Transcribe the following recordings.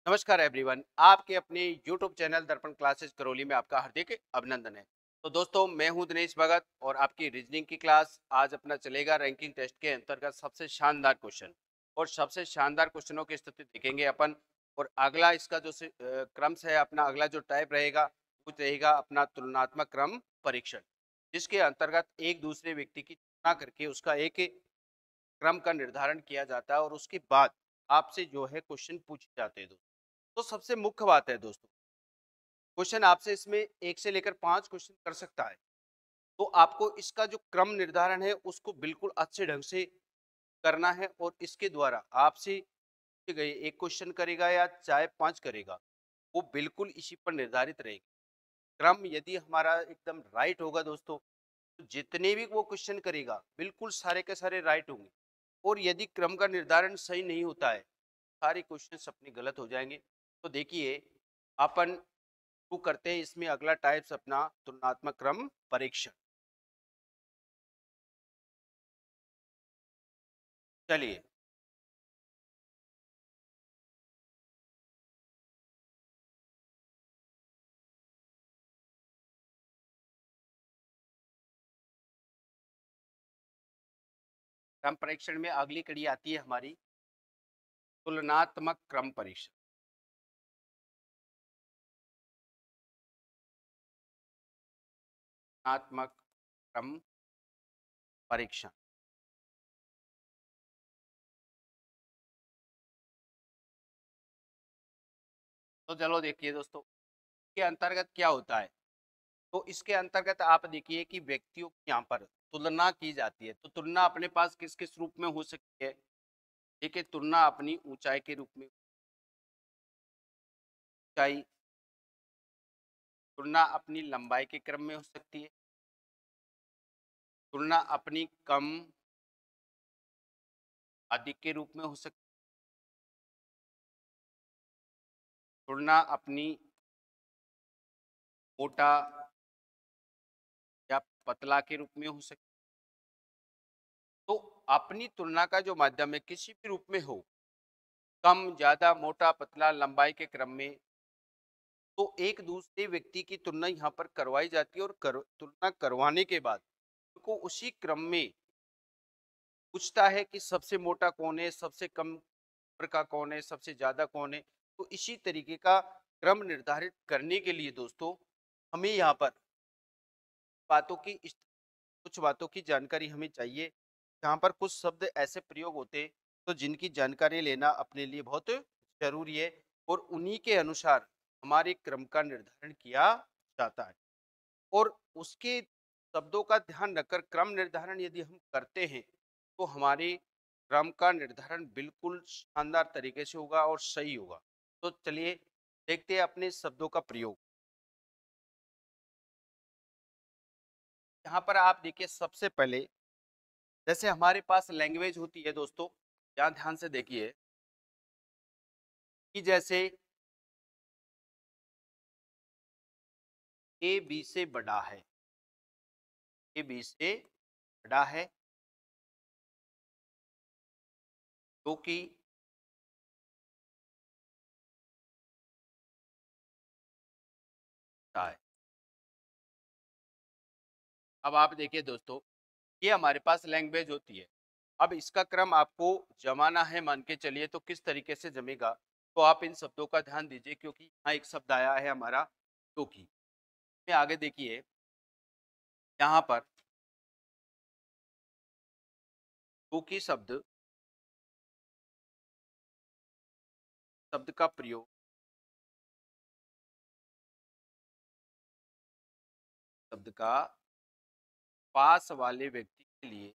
नमस्कार एवरीवन। आपके अपने यूट्यूब चैनल दर्पण क्लासेस करौली में आपका हार्दिक अभिनंदन है। तो दोस्तों, मैं हूं दिनेश भगत और आपकी रीजनिंग की क्लास आज अपना चलेगा। रैंकिंग टेस्ट के अंतर्गत सबसे शानदार क्वेश्चन और सबसे शानदार क्वेश्चनों की स्थिति देखेंगे अपन। और अगला इसका जो क्रम है, अपना अगला जो टाइप रहेगा वो रहेगा अपना तुलनात्मक क्रम परीक्षण, जिसके अंतर्गत एक दूसरे व्यक्ति की तुलना करके उसका एक क्रम का निर्धारण किया जाता है और उसके बाद आपसे जो है क्वेश्चन पूछे जाते हैं। तो सबसे मुख्य बात है दोस्तों, क्वेश्चन आपसे इसमें 1 से लेकर 5 क्वेश्चन कर सकता है। तो आपको इसका जो क्रम निर्धारण है उसको बिल्कुल अच्छे ढंग से करना है और इसके द्वारा आपसे पूछे गए 1 क्वेश्चन करेगा या चाहे 5 करेगा, वो बिल्कुल इसी पर निर्धारित रहेगी। क्रम यदि हमारा एकदम राइट होगा दोस्तों, तो जितने भी वो क्वेश्चन करेगा बिल्कुल सारे के सारे राइट होंगे। और यदि क्रम का निर्धारण सही नहीं होता है, सारे क्वेश्चन अपने गलत हो जाएंगे। तो देखिए, अपन शुरू करते हैं इसमें अगला टाइप्स अपना तुलनात्मक क्रम परीक्षण। चलिए, क्रम परीक्षण में अगली कड़ी आती है हमारी तुलनात्मक क्रम परीक्षण। तुलनात्मक क्रम परीक्षण। तो चलो देखिए दोस्तों, के अंतर्गत क्या होता है। तो इसके अंतर्गत आप देखिए कि व्यक्तियों की यहाँ पर तुलना की जाती है। तो तुलना अपने पास किस किस रूप में हो सकती है। देखिए, तुलना अपनी ऊंचाई के रूप में, ऊंचाई, तुलना अपनी लंबाई के क्रम में हो सकती है, तुलना अपनी कम अधिक के रूप में हो सकती है, तुलना अपनी मोटा या पतला के रूप में हो सकती है। तो अपनी तुलना का जो माध्यम है किसी भी रूप में हो, कम, ज्यादा, मोटा, पतला, लंबाई के क्रम में, तो एक दूसरे व्यक्ति की तुलना यहाँ पर करवाई जाती है। और तुलना करवाने के बाद उनको उसी क्रम में पूछता है कि सबसे मोटा कौन है, सबसे कम उम्र का कौन है, सबसे ज्यादा कौन है। तो इसी तरीके का क्रम निर्धारित करने के लिए दोस्तों, हमें यहाँ पर बातों की कुछ बातों की जानकारी हमें चाहिए। यहाँ पर कुछ शब्द ऐसे प्रयोग होते, तो जिनकी जानकारी लेना अपने लिए बहुत जरूरी है और उन्हीं के अनुसार हमारे क्रम का निर्धारण किया जाता है। और उसके शब्दों का ध्यान रखकर क्रम निर्धारण यदि हम करते हैं, तो हमारे क्रम का निर्धारण बिल्कुल शानदार तरीके से होगा और सही होगा। तो चलिए देखते हैं अपने शब्दों का प्रयोग। यहाँ पर आप देखिए, सबसे पहले जैसे हमारे पास लैंग्वेज होती है दोस्तों, यहाँ ध्यान से देखिए कि जैसे ए बी से बड़ा है, ए बी से बड़ा है, जो कि बड़ा है। अब आप देखिए दोस्तों, ये हमारे पास लैंग्वेज होती है। अब इसका क्रम आपको जमाना है, मान के चलिए, तो किस तरीके से जमेगा। तो आप इन शब्दों का ध्यान दीजिए, क्योंकि यहाँ एक शब्द आया है हमारा जो कि, में आगे देखिए यहाँ पर जो कि शब्द, शब्द का प्रयोग शब्द का पास वाले व्यक्ति के लिए,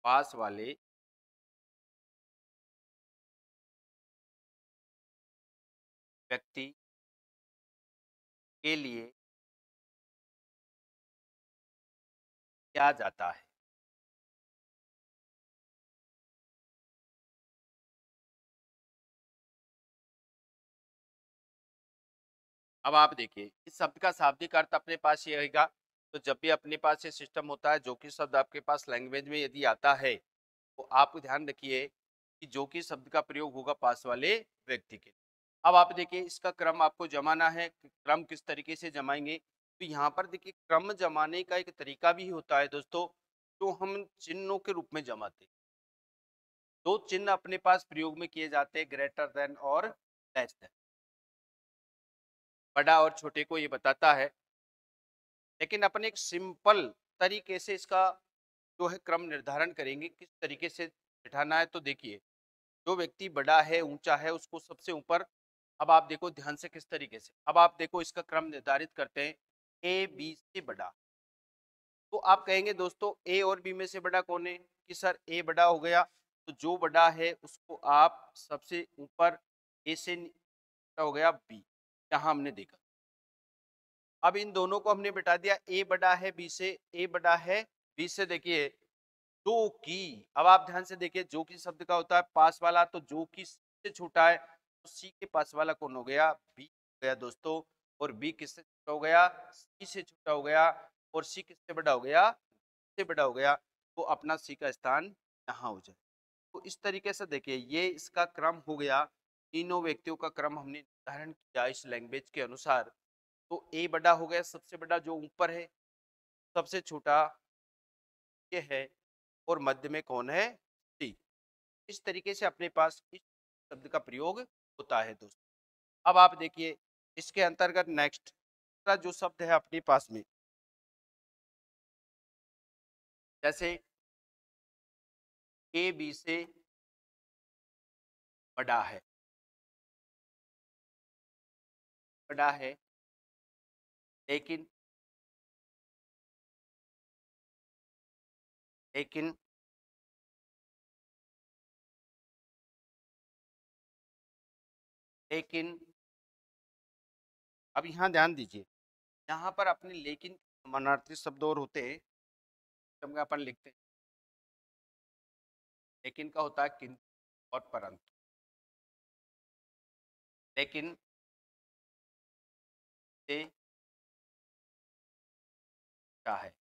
पास वाले व्यक्ति के लिए किया जाता है। अब आप देखिए, इस शब्द का शाब्दिक अर्थ अपने पास ये रहेगा। तो जब भी अपने पास ये सिस्टम होता है, जो कि शब्द आपके पास लैंग्वेज में यदि आता है, तो आप ध्यान रखिए कि जो कि शब्द का प्रयोग होगा पास वाले व्यक्ति के। अब आप देखिए इसका क्रम आपको जमाना है, क्रम किस तरीके से जमाएंगे। तो यहाँ पर देखिए क्रम जमाने का एक तरीका भी होता है दोस्तों, जो हम चिन्हों के रूप में जमाते हैं। दो चिन्ह अपने पास प्रयोग में किए जाते हैं, ग्रेटर देन और लेस देन। बड़ा और छोटे को ये बताता है, लेकिन अपन एक सिंपल तरीके से इसका जो है क्रम निर्धारण करेंगे, किस तरीके से बिठाना है। तो देखिए जो व्यक्ति बड़ा है, ऊंचा है, उसको सबसे ऊपर। अब आप देखो ध्यान से किस तरीके से, अब आप देखो इसका क्रम निर्धारित करते हैं, ए बी से बड़ा। तो आप कहेंगे दोस्तों ए और बी में से बड़ा कौन है, कि सर ए बड़ा हो गया। तो जो बड़ा है उसको आप सबसे ऊपर, ए से बड़ा हो गया बी, यहाँ हमने देखा। अब इन दोनों को हमने बिठा दिया, ए बड़ा है बी से, ए बड़ा है बी से। देखिए जो की, अब आप ध्यान से देखिए, जो की शब्द का होता है पास वाला, तो जो की से छोटा है, तो सी के पास वाला कौन हो गया, बी हो गया दोस्तों। और बी किससे छोटा हो गया, सी से छोटा हो गया। और सी किससे बड़ा हो गया, से बड़ा हो गया। तो अपना सी का स्थान यहाँ हो जाए। तो इस तरीके से देखिए ये इसका क्रम हो गया, तीनों व्यक्तियों का क्रम हमने निर्धारण किया इस लैंग्वेज के अनुसार। तो ए बड़ा हो गया, सबसे बड़ा जो ऊपर है, सबसे छोटा ये है, और मध्य में कौन है, सी। इस तरीके से अपने पास इस शब्द का प्रयोग होता है दोस्तों। अब आप देखिए इसके अंतर्गत नेक्स्ट जो शब्द है अपने पास में, जैसे ए बी से बड़ा है, बड़ा है, लेकिन लेकिन लेकिन अब यहाँ ध्यान दीजिए, यहाँ पर अपने लेकिन समानार्थी शब्द और होते हैं, जब अपन लिखते हैं लेकिन का होता है किंतु और परंतु। लेकिन से क्या है,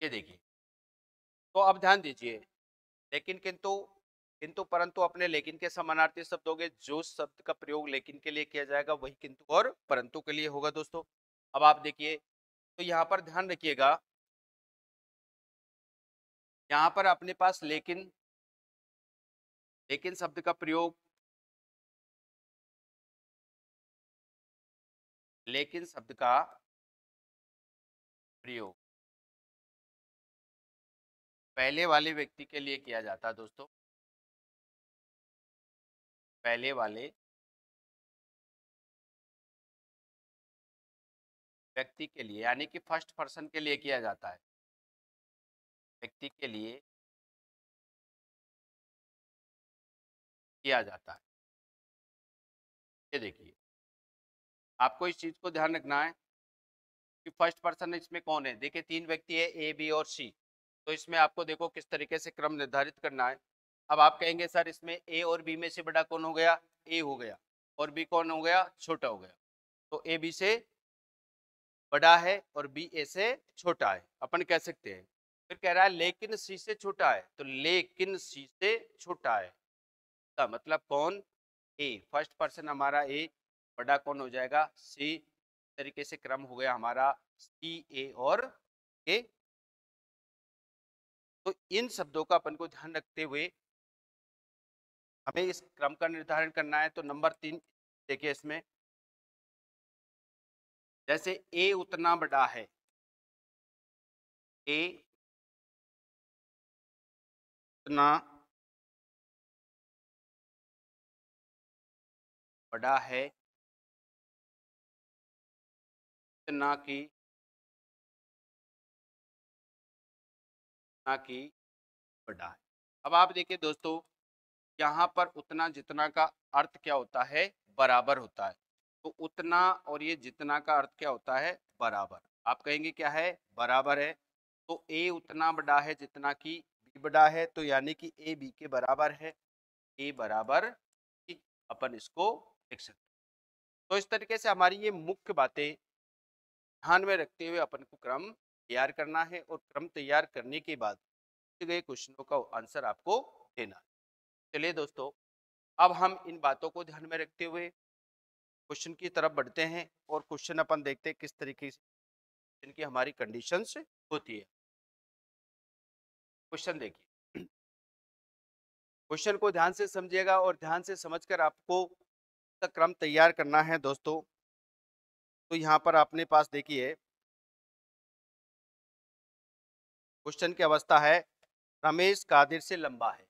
ये देखिए। तो अब ध्यान दीजिए, लेकिन किंतु, किंतु परंतु अपने लेकिन के समानार्थी शब्द हो गए। जो शब्द का प्रयोग लेकिन के लिए किया जाएगा वही किंतु और परंतु के लिए होगा दोस्तों। अब आप देखिए, तो यहाँ पर ध्यान रखिएगा, यहाँ पर अपने पास लेकिन, लेकिन शब्द का प्रयोग, लेकिन शब्द का प्रयोग पहले वाले व्यक्ति के लिए किया जाता है दोस्तों, पहले वाले व्यक्ति के लिए, यानी कि फर्स्ट पर्सन के लिए किया जाता है, व्यक्ति के लिए किया जाता है। ये देखिए आपको इस चीज को ध्यान रखना है कि फर्स्ट पर्सन इसमें कौन है। देखिए तीन व्यक्ति है, ए बी और सी। तो इसमें आपको देखो किस तरीके से क्रम निर्धारित करना है। अब आप कहेंगे सर इसमें ए और बी में से बड़ा कौन हो गया, ए हो गया, और बी कौन हो गया, छोटा हो गया। तो ए बी से बड़ा है और बी ए से छोटा है, अपन कह सकते हैं। फिर कह रहा है लेकिन सी से छोटा है, तो लेकिन सी से छोटा है का मतलब कौन, ए। फर्स्ट पर्सन हमारा ए, बड़ा कौन हो जाएगा, सी। तरीके से क्रम हो गया हमारा सी ए और ए। तो इन शब्दों का अपन को ध्यान रखते हुए हमें इस क्रम का निर्धारण करना है। तो नंबर 3 देखिए इसमें, जैसे ए उतना बड़ा है, ए उतना बड़ा है, इतना की, ना कि बड़ा है। अब आप देखिए दोस्तों, यहाँ पर उतना जितना का अर्थ क्या होता है, बराबर होता है। तो उतना और ये जितना का अर्थ क्या होता है, बराबर। आप कहेंगे क्या है, बराबर है। तो ए उतना बड़ा है जितना कि बी बड़ा है, तो यानी कि ए बी के बराबर है, ए बराबर बी। अपन इसको लिख सकते हैं। तो इस तरीके से हमारी ये मुख्य बातें ध्यान में रखते हुए अपन को क्रम तैयार करना है, और क्रम तैयार करने के बाद दिए गए क्वेश्चनों का आंसर आपको देना है। चलिए दोस्तों, अब हम इन बातों को ध्यान में रखते हुए क्वेश्चन की तरफ बढ़ते हैं और क्वेश्चन अपन देखते हैं किस तरीके से इनकी हमारी कंडीशंस होती है। क्वेश्चन देखिए, क्वेश्चन को ध्यान से समझिएगा और ध्यान से समझकर आपको इसका क्रम तैयार करना है दोस्तों। तो यहाँ पर अपने पास देखिए क्वेश्चन की अवस्था है, रमेश कादिर से लंबा है।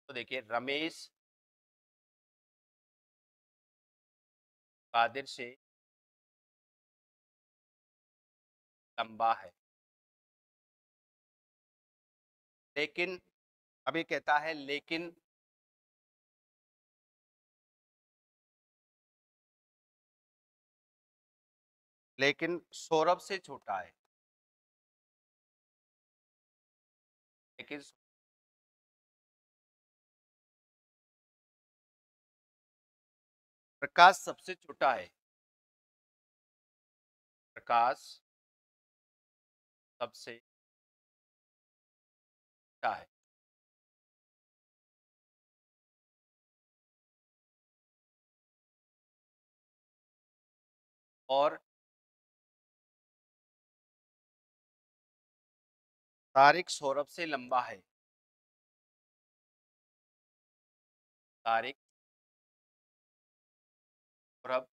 तो देखिए रमेश कादिर से लंबा है, लेकिन अभी कहता है लेकिन सौरभ से छोटा है। लेकिन प्रकाश सबसे छोटा है। प्रकाश सबसे छोटा है। और तारिक सौरभ से लंबा है। तारिक सौरभ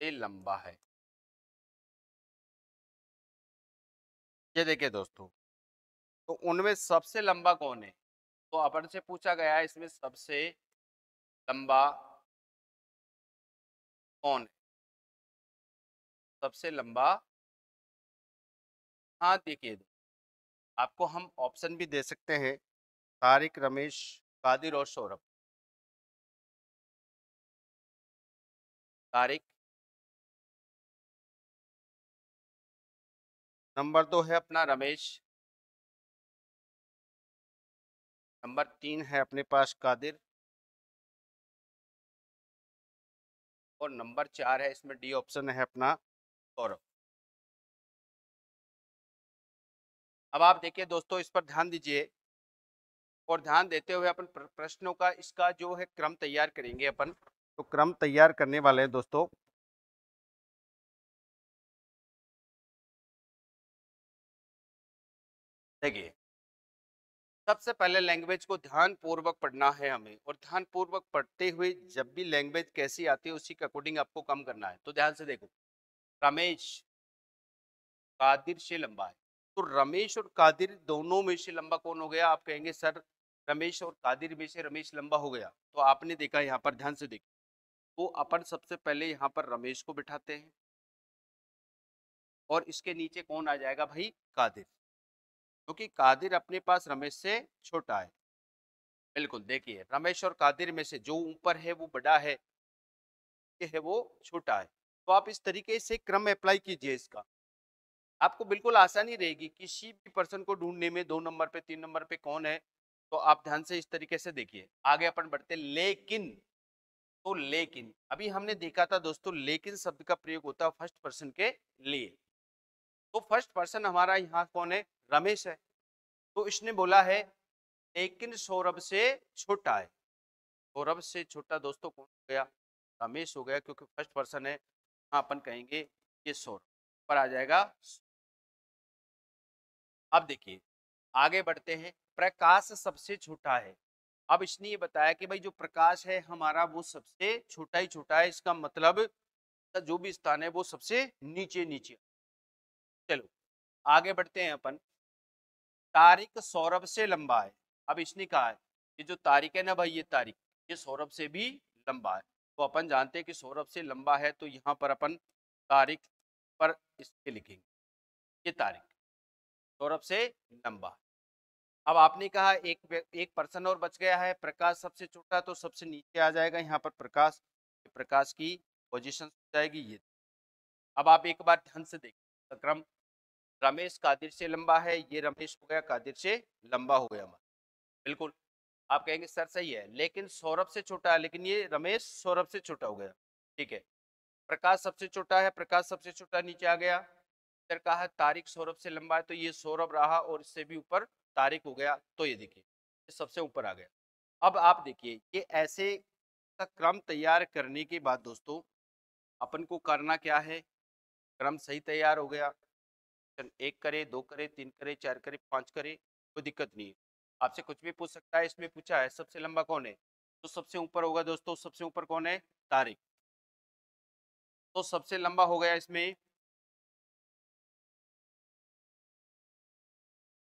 से लंबा है। ये देखिए दोस्तों, तो उनमें सबसे लंबा कौन है? तो अपन से पूछा गया है इसमें सबसे लंबा कौन है? सबसे लंबा, हाँ देखिए आपको हम ऑप्शन भी दे सकते हैं, तारिक, रमेश, कादिर और सौरभ। तारिक, नंबर 2 है अपना रमेश, नंबर 3 है अपने पास कादिर और नंबर 4 है इसमें डी ऑप्शन है अपना सौरभ। अब आप देखिए दोस्तों, इस पर ध्यान दीजिए और ध्यान देते हुए अपन प्रश्नों का इसका जो है क्रम तैयार करेंगे अपन। तो क्रम तैयार करने वाले हैं दोस्तों। देखिए, सबसे पहले लैंग्वेज को ध्यान पूर्वक पढ़ना है हमें, और ध्यान पूर्वक पढ़ते हुए जब भी लैंग्वेज कैसी आती है उसी के अकॉर्डिंग आपको कम करना है। तो ध्यान से देखो, रमेश कादिर से लंबा है। तो रमेश और कादिर दोनों में से लंबा कौन हो गया? आप कहेंगे सर रमेश और कादिर में से रमेश लंबा हो गया। तो आपने देखा, यहाँ पर ध्यान से देखिए, तो अपन सबसे पहले यहाँ पर रमेश को बिठाते हैं और इसके नीचे कौन आ जाएगा भाई? कादिर, क्योंकि कादिर अपने पास रमेश से छोटा है। बिल्कुल, देखिए रमेश और कादिर में से जो ऊपर है वो बड़ा है, ये है वो छोटा है। तो आप इस तरीके से क्रम अप्लाई कीजिए इसका, आपको बिल्कुल आसानी रहेगी किसी भी पर्सन को ढूंढने में। 2 नंबर पे 3 नंबर पे कौन है, तो आप ध्यान से इस तरीके से देखिए। आगे अपन बढ़ते, लेकिन, तो लेकिन अभी हमने देखा था दोस्तों, लेकिन शब्द का प्रयोग होता है फर्स्ट पर्सन के लिए। तो फर्स्ट पर्सन हमारा यहाँ कौन है? रमेश है। तो इसने बोला है लेकिन सौरभ से छोटा है। सौरभ से छोटा दोस्तों कौन हो गया? रमेश हो गया, क्योंकि फर्स्ट पर्सन है। हाँ, अपन कहेंगे ये सौरभ पर आ जाएगा। अब देखिए आगे बढ़ते हैं, प्रकाश सबसे छोटा है। अब इसने ये बताया कि भाई जो प्रकाश है हमारा वो सबसे छोटा ही छोटा है, इसका मतलब जो भी स्थान है वो सबसे नीचे नीचे। चलो आगे बढ़ते हैं अपन, तारिक सौरभ से लंबा है। अब इसने कहा है कि जो तारिक है ना भाई, ये तारिक, ये सौरभ से भी लंबा है। तो अपन जानते हैं कि सौरभ से लंबा है, तो यहाँ पर अपन तारिक पर इसके लिखेंगे, ये तारिक सौरभ से लंबा है। अब आपने कहा एक पर्सन और बच गया है, प्रकाश सबसे छोटा, तो सबसे नीचे आ जाएगा यहाँ पर प्रकाश। प्रकाश की पोजीशन हो जाएगी ये। अब आप एक बार ध्यान से देखिए क्रम, रमेश कादिर से लंबा है, ये रमेश हो गया कादिर से लंबा हो गया हमारा। बिल्कुल, आप कहेंगे सर सही है, लेकिन सौरभ से छोटा है, लेकिन ये रमेश सौरभ से छोटा हो गया। ठीक है, प्रकाश सबसे छोटा है, प्रकाश सबसे छोटा नीचे आ गया। इधर का है तारिक सौरभ से लंबा है, तो ये सौरभ रहा और इससे भी ऊपर तारिक हो गया, तो ये देखिए ये सबसे ऊपर आ गया। अब आप देखिए ये ऐसे का क्रम तैयार करने के बाद दोस्तों अपन को करना क्या है, क्रम सही तैयार हो गया, एक करे, दो करे, तीन करे, चार करे, पांच करे, कोई दिक्कत नहीं है। आपसे कुछ भी पूछ सकता है, इसमें पूछा है सबसे लंबा कौन है, तो सबसे ऊपर होगा दोस्तों, सबसे ऊपर कौन है, तारिक। तो सबसे लंबा हो गया इसमें,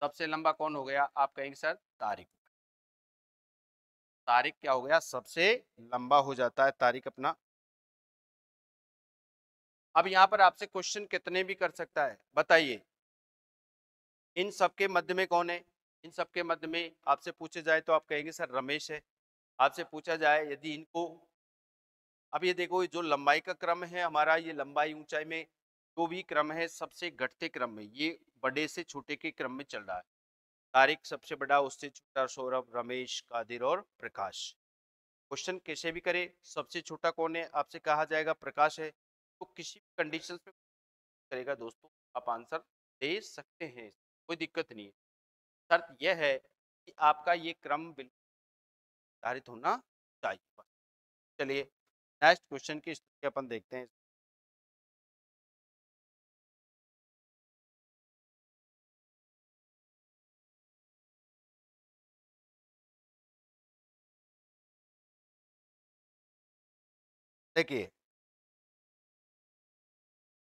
सबसे लंबा कौन हो गया, आप कहेंगे सर तारिक। तारिक क्या हो गया, सबसे लंबा हो जाता है तारिक अपना। अब यहाँ पर आपसे क्वेश्चन कितने भी कर सकता है, बताइए इन सबके मध्य में कौन है। इन सबके मध्य में आपसे पूछे जाए तो आप कहेंगे सर रमेश है। आपसे पूछा जाए यदि इनको, अब ये देखो ये जो लंबाई का क्रम है हमारा, ये लंबाई ऊंचाई में जो भी क्रम है सबसे घटते क्रम में, ये बड़े से छोटे के क्रम में चल रहा है। तारिक सबसे बड़ा, उससे छोटा सौरभ, रमेश, कादिर और प्रकाश। क्वेश्चन कैसे भी करे, सबसे छोटा कौन है आपसे कहा जाएगा प्रकाश है, तो किसी भी कंडीशन में करेगा दोस्तों आप आंसर दे सकते हैं, कोई दिक्कत नहीं है। शर्त यह है कि आपका ये क्रम बिल्कुल निर्धारित होना चाहिए बस। चलिए नेक्स्ट क्वेश्चन की स्थिति अपन देखते हैं। देखिए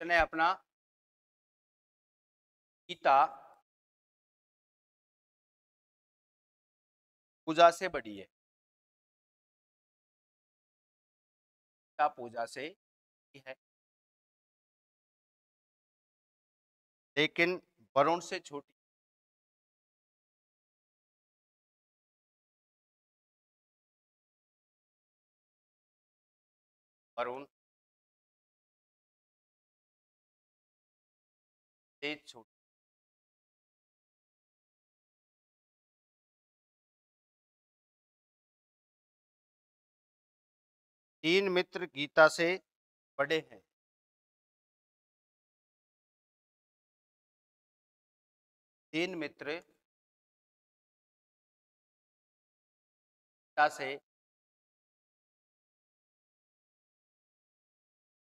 अपना गीता पूजा से बड़ी है, गीता पूजा से बड़ी है, लेकिन वरुण से छोटी। वरुण से छोटी। तीन मित्र गीता से बड़े हैं। तीन मित्र गीता से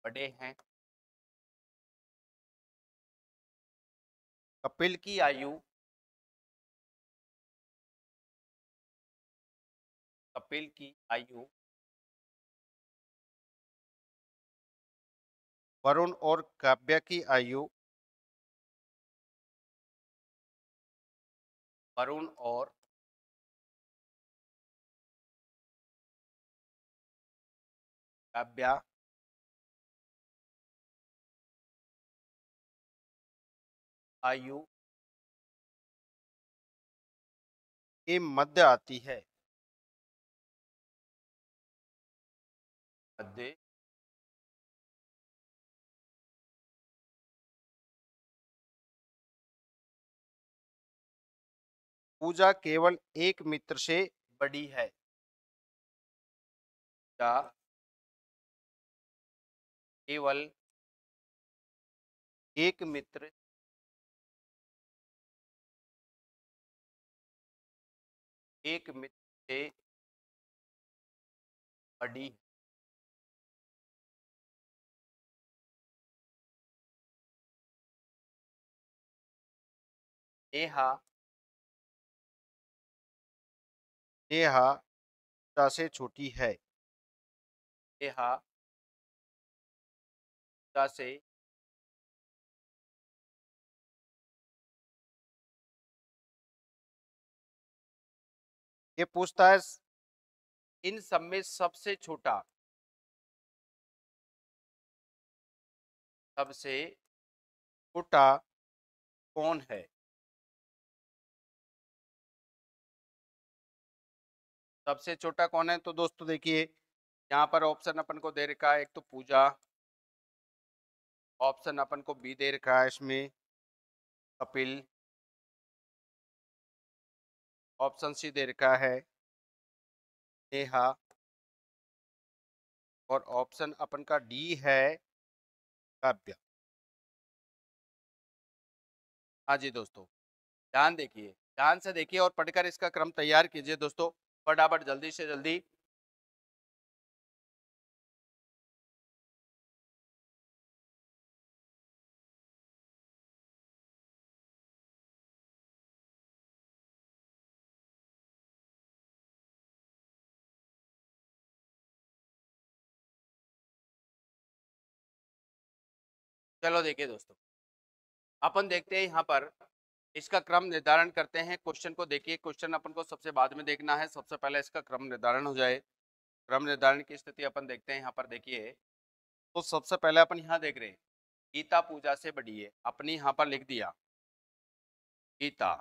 बड़े हैं। कपिल की आयु, कपिल की आयु वरुण और काव्या की आयु, वरुण और काव्या आयु के मध्य आती है। मध्य पूजा केवल एक मित्र से बड़ी है। पूजा केवल एक मित्र, एक मित्र से बड़ी। नेहा, नेहा पूजा से छोटी है। नेहा पूजा से ये पूछता है इन सब में सबसे छोटा, सबसे छोटा कौन है। सबसे छोटा कौन है, तो दोस्तों देखिए यहाँ पर ऑप्शन अपन को दे रखा है, एक तो पूजा, ऑप्शन अपन को बी दे रखा है इसमें कपिल, ऑप्शन सी दे रखा है नेहा, और ऑप्शन अपन का डी है काव्या। हाँ जी दोस्तों, ध्यान देखिए, ध्यान से देखिए और पढ़कर इसका क्रम तैयार कीजिए दोस्तों, फटाफट जल्दी से जल्दी। चलो देखिए दोस्तों, अपन देखते हैं यहाँ पर इसका क्रम निर्धारण करते हैं। क्वेश्चन को देखिए, क्वेश्चन अपन को सबसे बाद में देखना है, सबसे पहले इसका क्रम निर्धारण हो जाए। क्रम निर्धारण की स्थिति अपन देखते हैं यहाँ पर। देखिए, तो सबसे पहले अपन यहाँ देख रहे हैं गीता पूजा से बड़ी है, अपनी यहाँ पर लिख दिया गीता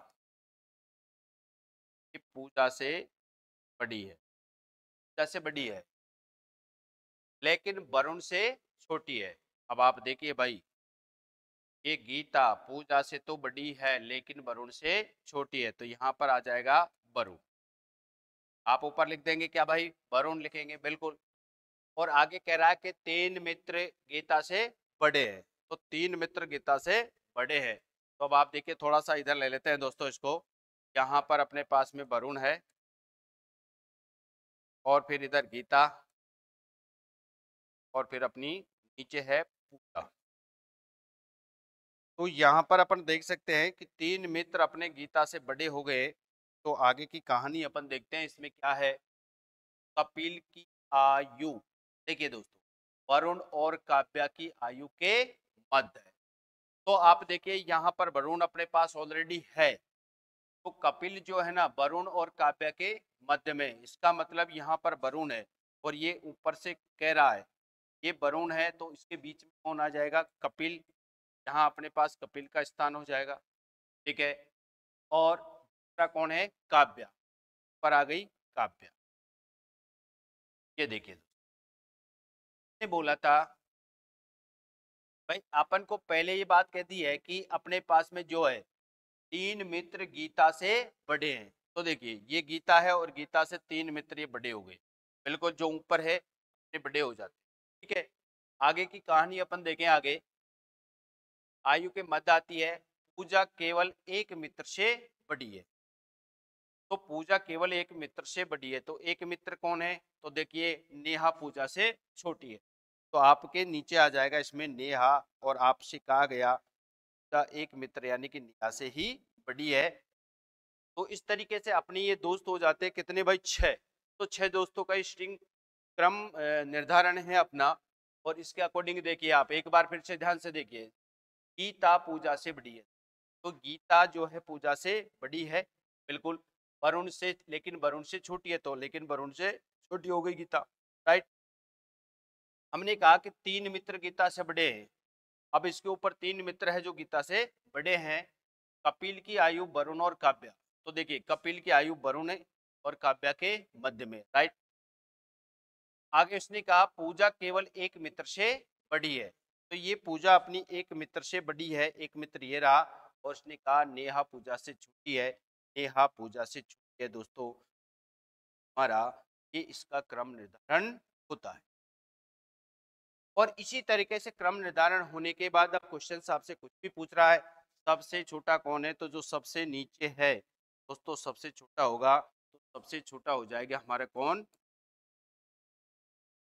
की पूजा से बड़ी है, पूजा से बड़ी है लेकिन वरुण से छोटी है। अब आप देखिए भाई, ये गीता पूजा से तो बड़ी है लेकिन वरुण से छोटी है, तो यहाँ पर आ जाएगा वरुण। आप ऊपर लिख देंगे क्या भाई, वरुण लिखेंगे बिल्कुल। और आगे कह रहा है कि तीन मित्र गीता से बड़े हैं, तो तीन मित्र गीता से बड़े हैं। तो अब आप देखिए, थोड़ा सा इधर ले लेते हैं दोस्तों इसको। यहाँ पर अपने पास में वरुण है और फिर इधर गीता और फिर अपनी नीचे है पूजा। तो यहाँ पर अपन देख सकते हैं कि तीन मित्र अपने गीता से बड़े हो गए। तो आगे की कहानी अपन देखते हैं, इसमें क्या है। कपिल की आयु, देखिए दोस्तों, वरुण और काव्या की आयु के मध्य है। तो आप देखिए यहाँ पर वरुण अपने पास ऑलरेडी है, तो कपिल जो है ना वरुण और काव्या के मध्य में, इसका मतलब यहाँ पर वरुण है और ये ऊपर से कह रहा है ये वरुण है, तो इसके बीच में कौन आ जाएगा, कपिल। यहाँ अपने पास कपिल का स्थान हो जाएगा, ठीक है। और दूसरा कौन है, काव्या, पर आ गई काव्या। ये देखिए, ने बोला था भाई, अपन को पहले ये बात कह दी है कि अपने पास में जो है तीन मित्र गीता से बड़े हैं। तो देखिए, ये गीता है और गीता से तीन मित्र ये बड़े हो गए, बिल्कुल जो ऊपर है ये बड़े हो जाते, ठीक है। आगे की कहानी अपन देखें। आगे आयु के मध्य आती है, पूजा केवल एक मित्र से बड़ी है। तो पूजा केवल एक मित्र से बड़ी है, तो एक मित्र कौन है, तो देखिए नेहा पूजा से छोटी है। तो आपके नीचे आ जाएगा इसमें नेहा, और आपसे कहा गया का एक मित्र यानी कि नेहा से ही बड़ी है। तो इस तरीके से अपने ये दोस्त हो जाते हैं कितने भाई, छह। तो छह दोस्तों का स्ट्रिंग क्रम निर्धारण है अपना। और इसके अकॉर्डिंग देखिए, आप एक बार फिर से ध्यान से देखिए, गीता पूजा से बड़ी है, तो गीता जो है पूजा से बड़ी है बिल्कुल। वरुण से, लेकिन वरुण से छोटी है, तो लेकिन वरुण से छोटी हो गई गीता, राइट। हमने कहा कि तीन मित्र गीता से बड़े हैं। अब इसके ऊपर तीन मित्र है जो गीता से बड़े हैं। कपिल की आयु वरुण और काव्या, तो देखिए कपिल की आयु वरुण है और काव्या के मध्य में, राइट। आगे उसने कहा पूजा केवल एक मित्र से बड़ी है, तो ये पूजा अपनी एक मित्र से बड़ी है, एक मित्र ये रहा। और उसने कहा नेहा पूजा से छोटी है, नेहा पूजा से छोटी है दोस्तों। हमारा ये इसका क्रम निर्धारण होता है। और इसी तरीके से क्रम निर्धारण होने के बाद अब क्वेश्चन आपसे कुछ भी पूछ रहा है, सबसे छोटा कौन है, तो जो सबसे नीचे है दोस्तों सबसे छोटा होगा। तो सबसे छोटा हो जाएगा हमारा कौन,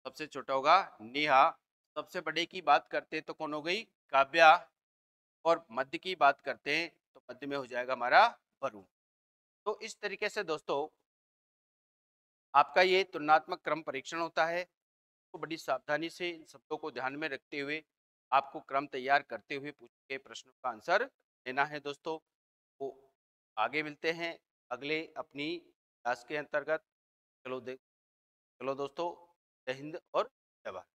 सबसे छोटा होगा नेहा। सबसे बड़े की बात करते हैं तो कौन हो गई, काव्या। और मध्य की बात करते हैं तो मध्य में हो जाएगा हमारा वरुण। तो इस तरीके से दोस्तों आपका ये तुलनात्मक क्रम परीक्षण होता है। तो बड़ी सावधानी से इन शब्दों को ध्यान में रखते हुए आपको क्रम तैयार करते हुए पूछे गए प्रश्नों का आंसर देना है दोस्तों। तो आगे मिलते हैं अगले अपनी क्लास के अंतर्गत। चलो दोस्तों, जय हिंद और जय भारत।